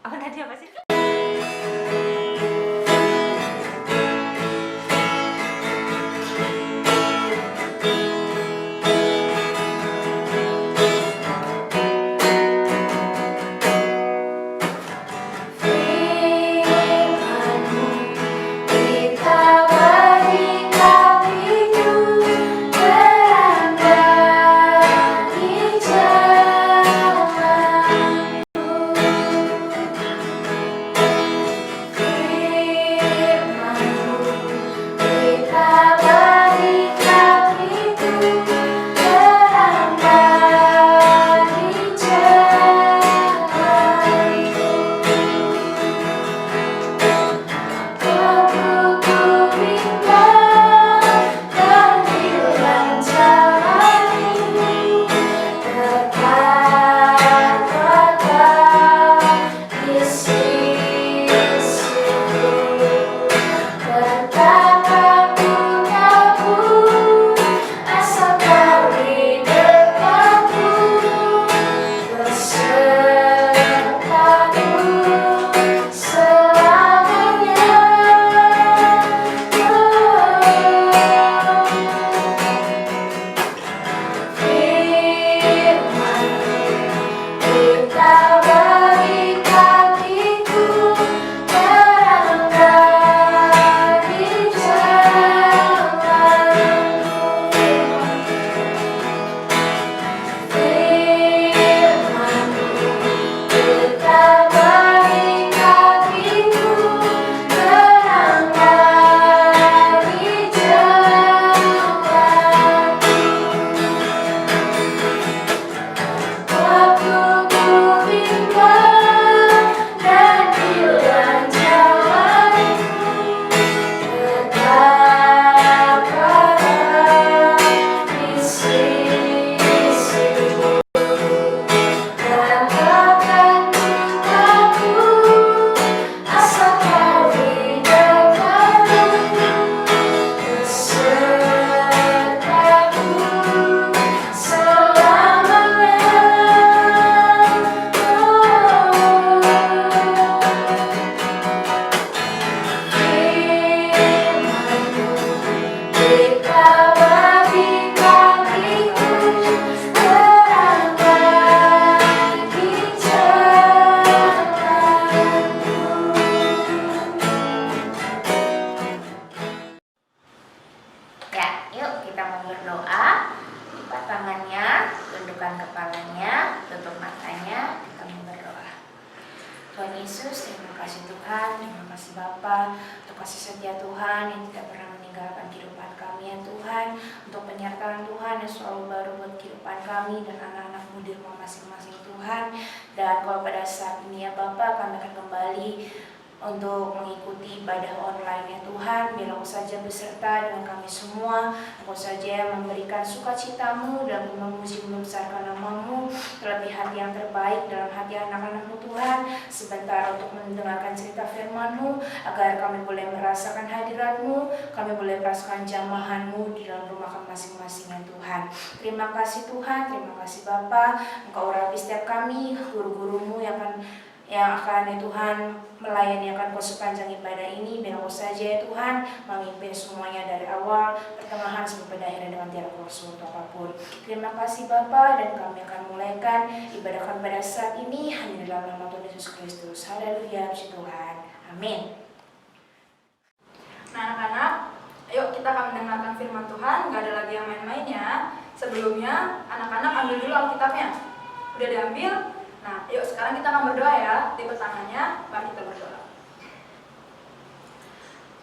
Apa tadi apa sih? Tuhan Yesus, terima kasih Tuhan, terima kasih Bapa untuk kasih setia Tuhan yang tidak pernah meninggalkan kehidupan kami ya Tuhan, untuk penyertaan Tuhan yang selalu baru buat kehidupan kami dan anak-anakmu di rumah masing-masing Tuhan. Dan kalau pada saat ini ya Bapak, kami akan kembali untuk mengikuti ibadah online ya Tuhan. Biar Engkau saja beserta dengan kami semua. Engkau saja memberikan sukacitamu dan memuji membesarkan nama-Mu, terlebih hati yang terbaik dalam hati anak-anak-Mu Tuhan. Sebentar untuk mendengarkan cerita firman-Mu, agar kami boleh merasakan hadirat-Mu, kami boleh merasakan jamahan-Mu di dalam rumah kami masing-masing ya Tuhan. Terima kasih Tuhan, terima kasih Bapa. Engkau urapi setiap kami, guru-guru-Mu yang akan ya Tuhan melayani akan Kau sepanjang ibadah ini. Biar Kau saja ya Tuhan memimpin semuanya dari awal, pertengahan sampai pada akhirnya dengan tiada kurang atau apapun. Terima kasih Bapa, dan kami akan mulaikan ibadah kami pada saat ini hanya dalam nama Tuhan Yesus Kristus. Haleluya, puji Tuhan. Amin. Nah anak-anak, ayo kita akan mendengarkan firman Tuhan. Gak ada lagi yang main-mainnya. Sebelumnya anak-anak ambil dulu Alkitabnya. Udah diambil? Nah, yuk sekarang kita akan berdoa ya. Lipat tangannya, mari kita berdoa.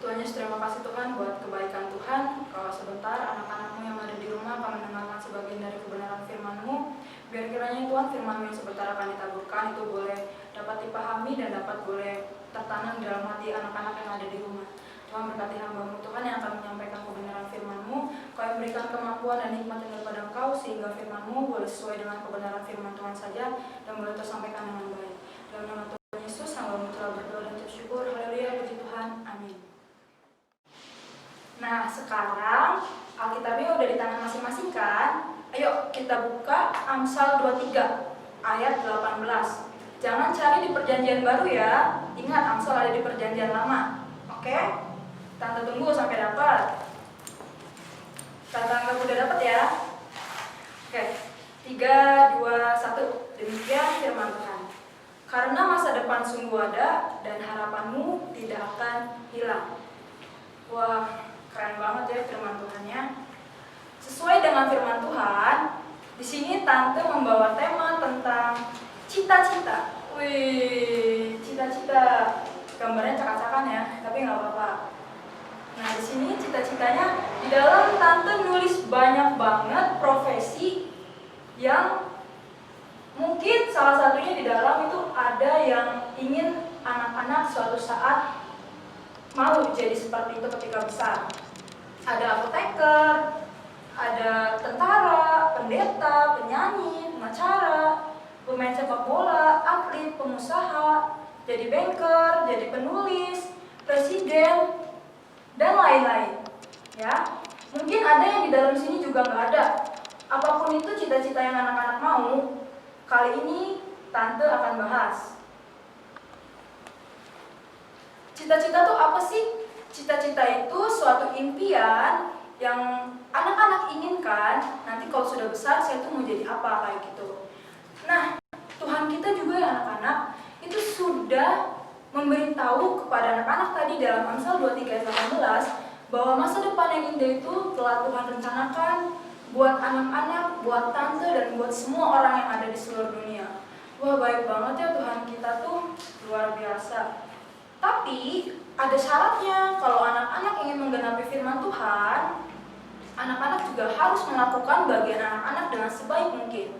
Tuhan Yesus, terima kasih Tuhan buat kebaikan Tuhan. Kalau sebentar anak-anak-Mu yang ada di rumah akan mendengarkan sebagian dari kebenaran firman-Mu. Biar kiranya Tuhan firman-Mu yang sebentar akan ditaburkan itu boleh dapat dipahami dan dapat boleh tertanam dalam hati anak-anak yang ada di rumah. Tuhan berkati hamba-Mu Tuhan yang akan menyampaikan kebenaran firman-Mu. Kau yang berikan kemampuan dan hikmat yang daripada Engkau, sehingga firman-Mu boleh sesuai dengan kebenaran firman Tuhan saja dan boleh tersampaikan dengan baik. Dalam nama Tuhan Yesus, hamba-Mu telah berdoa dan bersyukur. Haleluya, puji Tuhan. Amin. Nah, sekarang Alkitabnya udah di tangan masing-masing kan? Ayo kita buka Amsal 23 ayat 18. Jangan cari di perjanjian baru ya. Ingat, Amsal ada di perjanjian lama. Oke? Tante tunggu sampai dapat. Tante anggap udah dapat ya. Oke, 3, 2, 1. Demikian firman Tuhan. Karena masa depan sungguh ada dan harapanmu tidak akan hilang. Wah, keren banget ya firman Tuhannya. Sesuai dengan firman Tuhan, di sini Tante membawa tema tentang cita-cita. Wih, cita-cita. Gambarnya cakap-cakan ya, tapi nggak apa-apa. Nah, di sini cita-citanya di dalam Tante nulis banyak banget profesi yang mungkin salah satunya di dalam itu ada yang ingin anak-anak suatu saat mau jadi seperti itu ketika besar. Ada apoteker, ada tentara, pendeta, penyanyi, pengacara, pemain sepak bola, atlet, pengusaha, jadi banker, jadi penulis, presiden, dan lain-lain. Ya, mungkin ada yang di dalam sini juga nggak ada. Apapun itu cita-cita yang anak-anak mau, kali ini Tante akan bahas. Cita-cita itu apa sih? Cita-cita itu suatu impian yang anak-anak inginkan. Nanti kalau sudah besar, saya tuh mau jadi apa, kayak gitu. Nah, Tuhan kita juga ya anak-anak, itu sudah memberitahu kepada anak-anak tadi dalam Amsal 23:18 bahwa masa depan yang indah itu telah Tuhan rencanakan buat anak-anak, buat Tante, dan buat semua orang yang ada di seluruh dunia. Wah, baik banget ya Tuhan kita tuh, luar biasa. Tapi ada syaratnya. Kalau anak-anak ingin menggenapi firman Tuhan, anak-anak juga harus melakukan bagian anak-anak dengan sebaik mungkin.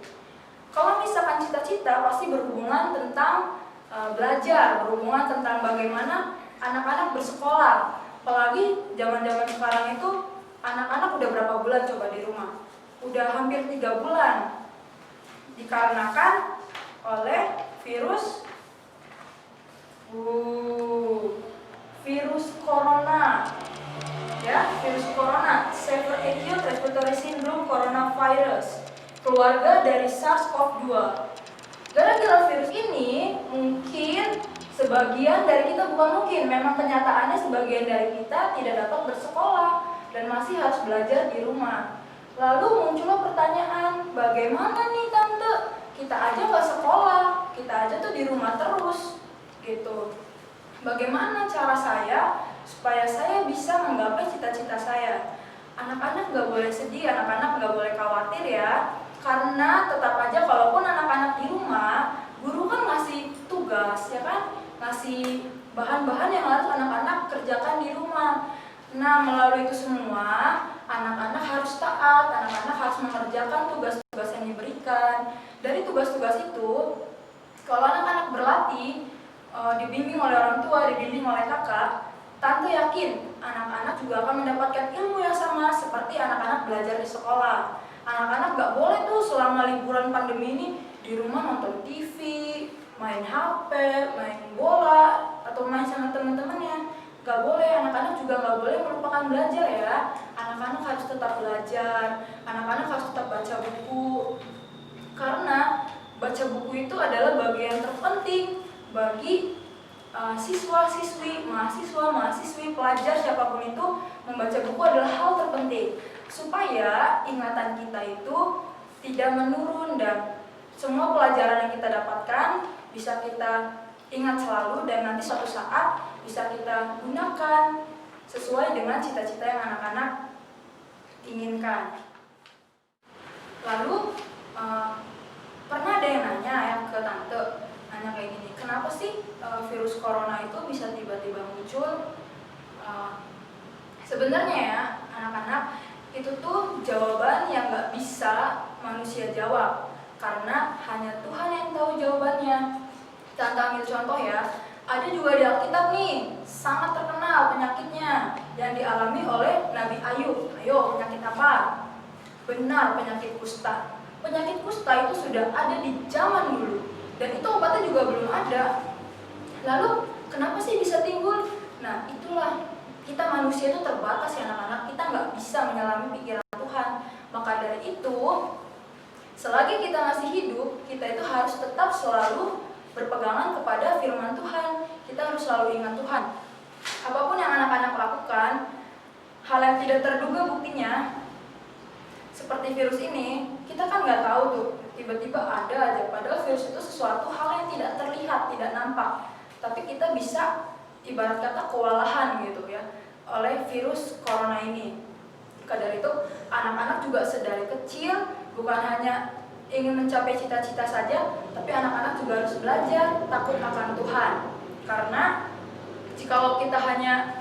Kalau misalkan cita-cita pasti berhubungan tentang belajar, berhubungan tentang bagaimana anak-anak bersekolah. Apalagi zaman-zaman sekarang itu anak-anak udah berapa bulan coba di rumah? Udah hampir 3 bulan. Dikarenakan oleh virus corona. Ya, virus corona, Severe Acute Respiratory Syndrome Coronavirus, keluarga dari SARS-CoV-2. Gara-gara virus ini, mungkin sebagian dari kita, bukan mungkin, memang kenyataannya sebagian dari kita tidak dapat bersekolah dan masih harus belajar di rumah. Lalu muncullah pertanyaan, bagaimana nih Tante? Kita aja nggak sekolah, kita aja tuh di rumah terus, gitu. Bagaimana cara saya supaya saya bisa menggapai cita-cita saya? Anak-anak nggak boleh sedih, anak-anak nggak boleh khawatir ya. Karena tetap aja kalaupun anak-anak di rumah, guru kan ngasih tugas, ya kan? Ngasih bahan-bahan yang harus anak-anak kerjakan di rumah. Nah, melalui itu semua, anak-anak harus taat, anak-anak harus mengerjakan tugas-tugas yang diberikan. Dari tugas-tugas itu, kalau dilatih, dibimbing oleh orang tua, dibimbing oleh kakak, tante yakin anak-anak juga akan mendapatkan ilmu yang sama seperti anak-anak belajar di sekolah. Anak-anak gak boleh tuh selama liburan pandemi ini di rumah nonton TV, main HP, main bola, atau main sama teman-temannya. Gak boleh, anak-anak juga gak boleh melupakan belajar ya. Anak-anak harus tetap belajar, anak-anak harus tetap baca buku. Karena baca buku itu adalah bagian terpenting bagi siswa-siswi, mahasiswa-mahasiswi, pelajar siapapun itu. Membaca buku adalah hal terpenting supaya ingatan kita itu tidak menurun dan semua pelajaran yang kita dapatkan bisa kita ingat selalu dan nanti suatu saat bisa kita gunakan sesuai dengan cita-cita yang anak-anak inginkan. Lalu pernah ada yang nanya ya ke tante, nanya kayak gini, kenapa sih virus corona itu bisa tiba-tiba muncul? Sebenarnya ya anak-anak, itu tuh jawaban yang gak bisa manusia jawab karena hanya Tuhan yang tahu jawabannya. Tante ambil contoh ya, ada juga di Alkitab nih sangat terkenal penyakitnya yang dialami oleh Nabi Ayub. Ayo, penyakit apa? Benar, penyakit kusta. Penyakit kusta itu sudah ada di zaman dulu dan itu obatnya juga belum ada. Lalu kenapa sih bisa timbul? Nah itulah, kita manusia itu terbatas ya anak-anak, kita nggak bisa menyelami pikiran Tuhan. Maka dari itu, selagi kita masih hidup, kita itu harus tetap selalu berpegangan kepada firman Tuhan. Kita harus selalu ingat Tuhan. Apapun yang anak-anak lakukan, hal yang tidak terduga buktinya, seperti virus ini, kita kan nggak tahu tuh, tiba-tiba ada aja. Padahal virus itu sesuatu hal yang tidak terlihat, tidak nampak. Tapi kita bisa ibarat kata kewalahan gitu ya oleh virus corona ini. Maka dari itu, anak-anak juga sedari kecil bukan hanya ingin mencapai cita-cita saja, tapi anak-anak juga harus belajar takut akan Tuhan. Karena jikalau kita hanya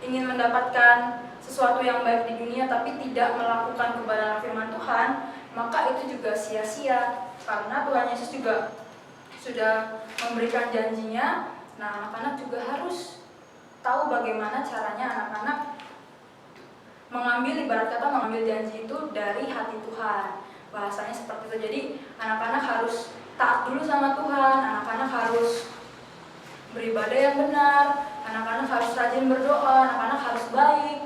ingin mendapatkan sesuatu yang baik di dunia tapi tidak melakukan kebenaran firman Tuhan, maka itu juga sia-sia. Karena Tuhan Yesus juga sudah memberikan janjinya. Nah, anak-anak juga harus tahu bagaimana caranya anak-anak mengambil, ibarat kata mengambil janji itu dari hati Tuhan. Bahasanya seperti itu. Jadi anak-anak harus taat dulu sama Tuhan, anak-anak harus beribadah yang benar, anak-anak harus rajin berdoa, anak-anak harus baik.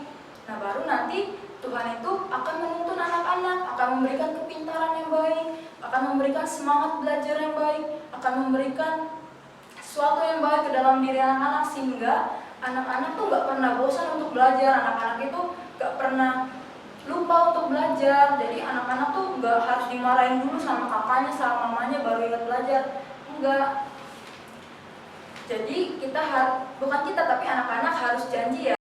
Nah, baru nanti Tuhan itu akan menuntun anak-anak, akan memberikan kepintaran yang baik, akan memberikan semangat belajar yang baik, akan memberikan sesuatu yang baik ke dalam diri anak-anak, sehingga anak-anak tuh gak pernah bosan untuk belajar, anak-anak itu gak pernah lupa untuk belajar. Jadi anak-anak tuh gak harus dimarahin dulu sama kakaknya, sama mamanya baru ingat belajar, enggak. Jadi bukan kita tapi anak-anak harus janji ya,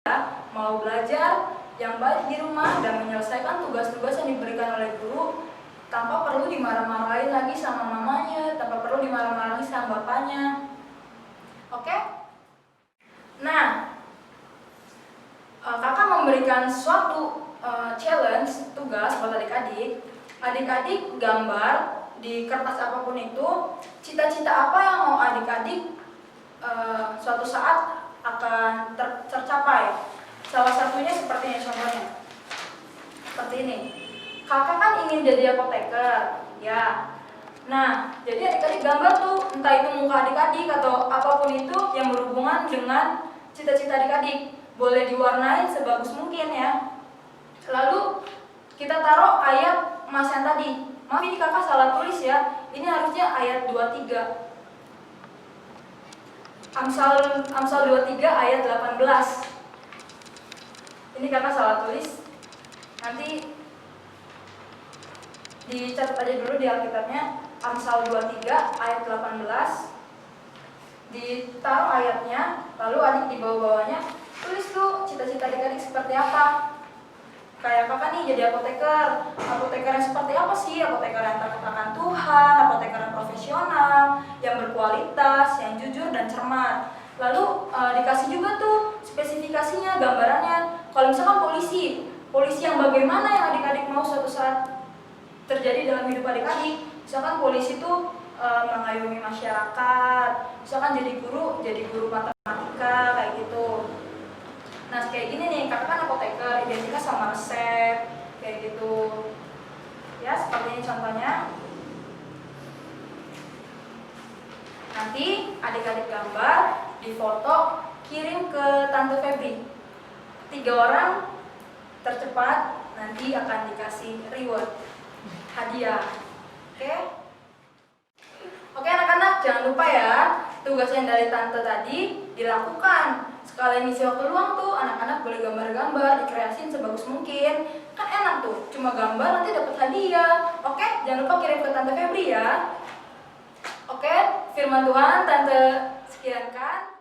mau belajar yang baik di rumah dan menyelesaikan tugas-tugas yang diberikan oleh guru tanpa perlu dimarah-marahin lagi sama mamanya, tanpa perlu dimarah-marahin sama bapaknya. Oke? Nah, kakak memberikan suatu challenge, tugas buat adik-adik. Adik-adik gambar di kertas apapun itu, cita-cita apa yang mau adik-adik suatu saat akan tercapai. Salah satunya seperti ini contohnya. Seperti ini. Kakak kan ingin jadi apoteker, ya. Nah, jadi adik-adik gambar tuh, entah itu muka adik-adik atau apapun itu yang berhubungan dengan cita-cita adik-adik. Boleh diwarnain sebagus mungkin ya. Lalu kita taruh ayat Mas yang tadi. Maaf ini kakak salah tulis ya. Ini harusnya ayat 23. Amsal 23 ayat 18. Ini kakak salah tulis. Nanti dicatat aja dulu di Alkitabnya. Amsal 23 ayat 18. Ditaruh ayatnya, lalu adik di bawah-bawahnya tulis tuh cita-cita adik-adik seperti apa. Kayak kakak nih jadi apoteker. Apoteker yang seperti apa sih? Apoteker yang takut akan Tuhan, apoteker yang profesional, yang berkualitas, yang jujur dan cermat. Lalu dikasih juga tuh spesifikasinya, gambarannya. Kalau misalkan polisi yang bagaimana yang adik-adik mau suatu saat terjadi dalam hidup adik-adik. Misalkan polisi itu mengayomi masyarakat. Misalkan jadi guru matematika kayak gitu. Nah kayak gini nih, kakak kan apoteker, identiknya sama resep kayak gitu. Ya seperti ini contohnya. Nanti adik-adik gambar, difoto, kirim ke Tante Febri. 3 orang tercepat nanti akan dikasih reward, hadiah. Oke? Oke anak-anak, jangan lupa ya, tugas yang dari Tante tadi dilakukan. Sekalian isi waktu luang tuh, anak-anak boleh gambar-gambar, dikreasin sebagus mungkin. Kan enak tuh, cuma gambar nanti dapat hadiah. Oke, jangan lupa kirim ke Tante Febri ya. Oke, firman Tuhan Tante sekiankan.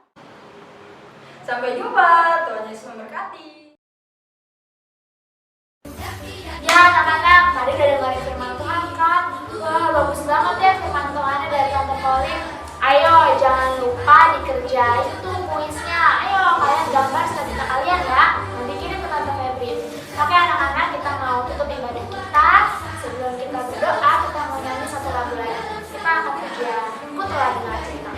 Sampai jumpa, Tuhan Yesus memberkati. Ya anak-anak, tadi udah dengerin firman Tuhan kan? Wah bagus banget ya firman Tuhannya dari Tante Pauline. Ayo jangan lupa dikerjain tuh kuisnya. Ayo kalian gambar seketika kalian ya. Nanti kirim ke Tante Febri. Oke anak-anak, kita mau tutup ibadah kita. Sebelum kita berdoa, kita mau nyanyi satu lagu lagi. Kita akan pujian Ikutlah Dengar Cerita.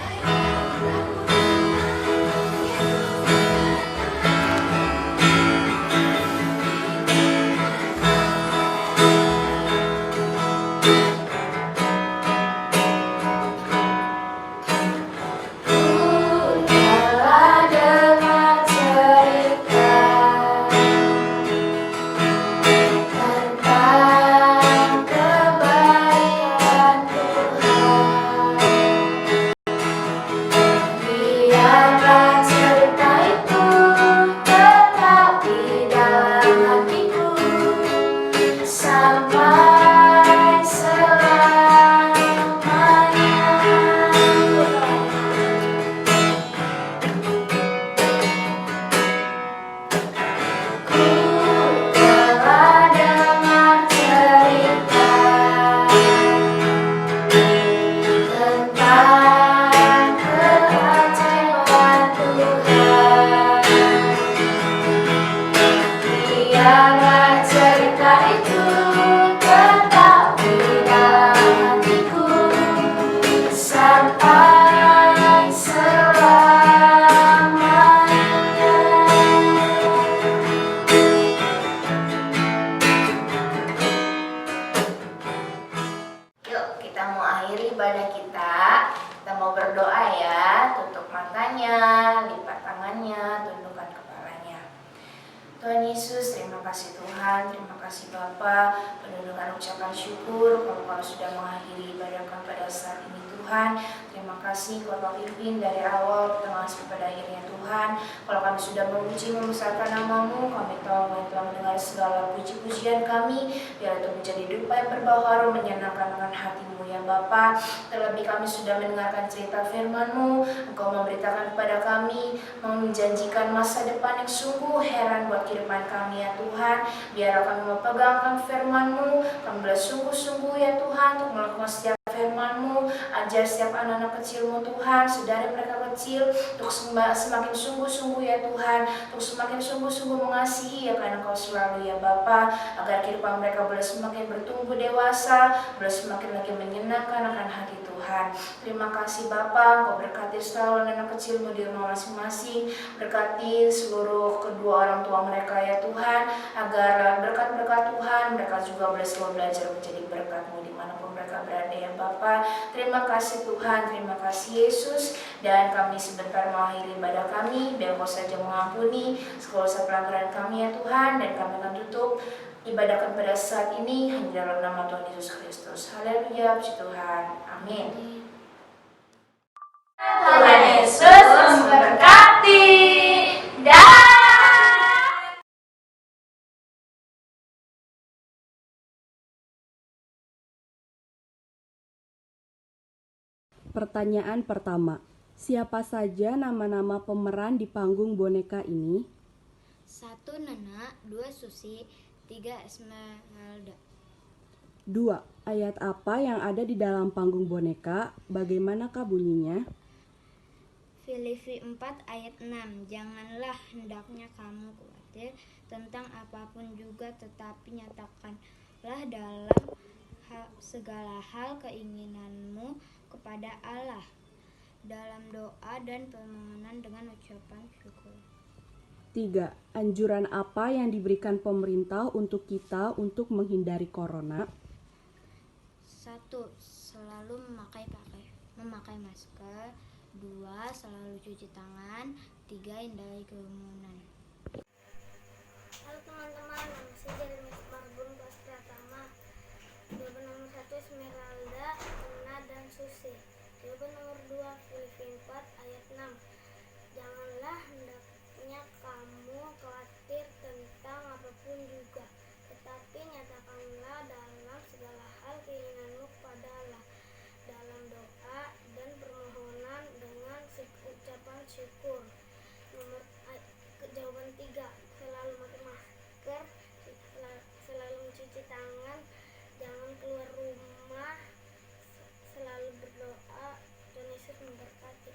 Ibadah kita mau berdoa ya, tutup matanya, lipat tangannya, tundukkan kepalanya. Tuhan Yesus, terima kasih Tuhan, terima kasih Bapa, penuh dengan ucapan syukur kalau sudah mengakhiri ibadah kami pada saat ini Tuhan. Terima kasih Bapak pimpin dari awal, tengah sampai pada akhirnya Tuhan. Kalau kami sudah memuji membesarkan nama-Mu, kami tahu Kau telah mendengar segala puji-pujian kami, biar itu menjadi dupa yang berbau harum menyenangkan dengan hati-Mu ya Bapa. Terlebih kami sudah mendengarkan cerita firman-Mu, Engkau memberitakan kepada kami, menjanjikan masa depan yang sungguh heran buat kehidupan kami ya Tuhan. Biar kami memegangkan firman-Mu, kami bersungguh-sungguh ya Tuhan untuk melakukan setiap firman-Mu. Ajar setiap anak-anak kecil-Mu Tuhan, saudara mereka kecil, untuk semakin sungguh-sungguh ya Tuhan, untuk semakin sungguh-sungguh mengasihi ya karena Kau selalu ya Bapa, agar kehidupan mereka boleh semakin bertumbuh dewasa, boleh semakin lagi menyenangkan akan hati Tuhan. Terima kasih Bapa, Engkau berkati selalu anak kecil-Mu di rumah masing-masing, berkati seluruh kedua orang tua mereka ya Tuhan, agar berkat-berkat Tuhan mereka juga boleh selalu belajar menjadi berkat-Mu dimanapun mereka berada ya Bapa. Terima kasih Tuhan, terima kasih Yesus. Dan kami sebentar mengakhiri ibadah kami, biar Kau saja mengampuni segala pelanggaran kami ya Tuhan. Dan kami akan tutup ibadah kami pada saat ini hanya dalam nama Tuhan Yesus Kristus. Haleluya, puji Tuhan, amin. Tuhan Yesus memberkati. Pertanyaan pertama, siapa saja nama-nama pemeran di panggung boneka ini? 1. Nana, 2. Susi, 3. Esmeralda. 2. Ayat apa yang ada di dalam panggung boneka? Bagaimanakah bunyinya? Filipi 4 ayat 6. Janganlah hendaknya kamu khawatir tentang apapun juga, tetapi nyatakanlah dalam segala hal keinginanmu kepada Allah dalam doa dan permohonan dengan ucapan syukur. 3. Anjuran apa yang diberikan pemerintah untuk kita untuk menghindari corona? 1. Selalu memakai masker. 2. Selalu cuci tangan. 3. Hindari kerumunan. Halo teman-teman, nama saya Jeremy Marbun kelas pertama. Jawaban nomor 1 Esmeralda, Tuna, dan Susi. Jawaban nomor 2 Filipi 4 ayat 6. Janganlah hendaknya kamu khawatir tentang apapun juga, tetapi nyatakanlah dalam segala hal keinginanmu kepada Allah dalam doa dan permohonan dengan ucapan syukur. Jawaban 3 selalu pakai masker, selalu mencuci tangan, jangan keluar rumah, selalu berdoa. Tuhan Yesus memberkati.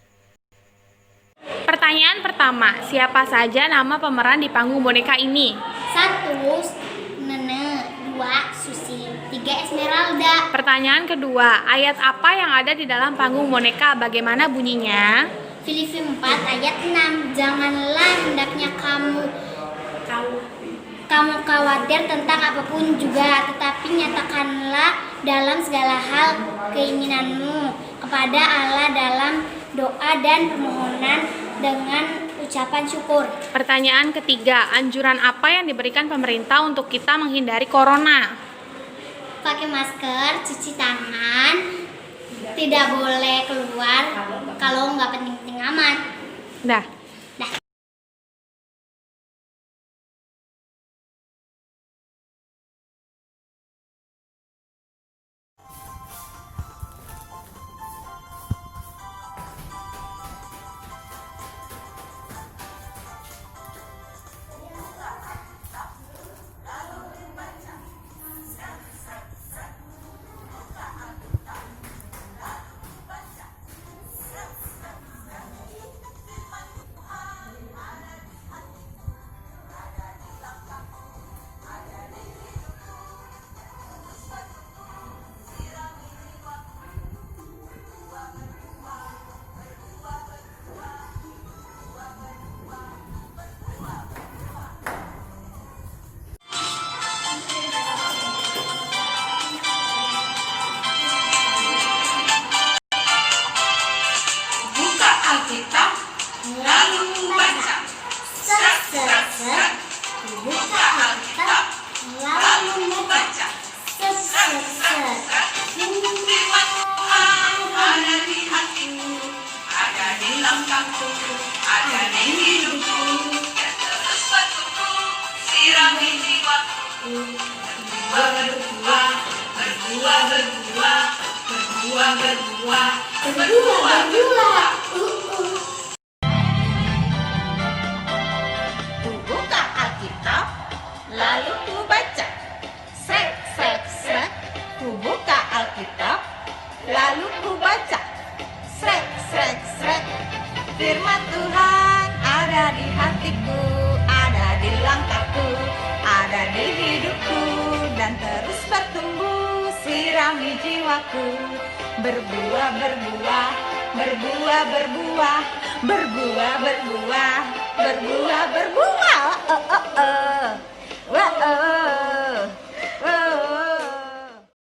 Pertanyaan pertama, siapa saja nama pemeran di panggung boneka ini? 1. Nene. 2. Susi. 3. Esmeralda. Pertanyaan kedua, ayat apa yang ada di dalam panggung boneka? Bagaimana bunyinya? Filipi 4 ayat 6. Janganlah hendaknya kamu khawatir tentang apapun juga, tetapi nyatakanlah dalam segala hal keinginanmu kepada Allah dalam doa dan permohonan dengan ucapan syukur. Pertanyaan ketiga, anjuran apa yang diberikan pemerintah untuk kita menghindari corona? Pakai masker, cuci tangan, tidak boleh keluar kalau nggak penting-penting amat. Dah. Buka Alkitab, lalu ku baca. Srek, srek, srek. Ku buka Alkitab, lalu ku baca. Srek, srek, srek. Firman Tuhan ada di hatiku, ada di langkahku, ada di hidupku, dan terus bertumbuh, sirami jiwaku. Berbuah, berbuah, berbuah, berbuah, berbuah, berbuah, berbuah, berbuah. Oh, oh, oh. Wah, oh.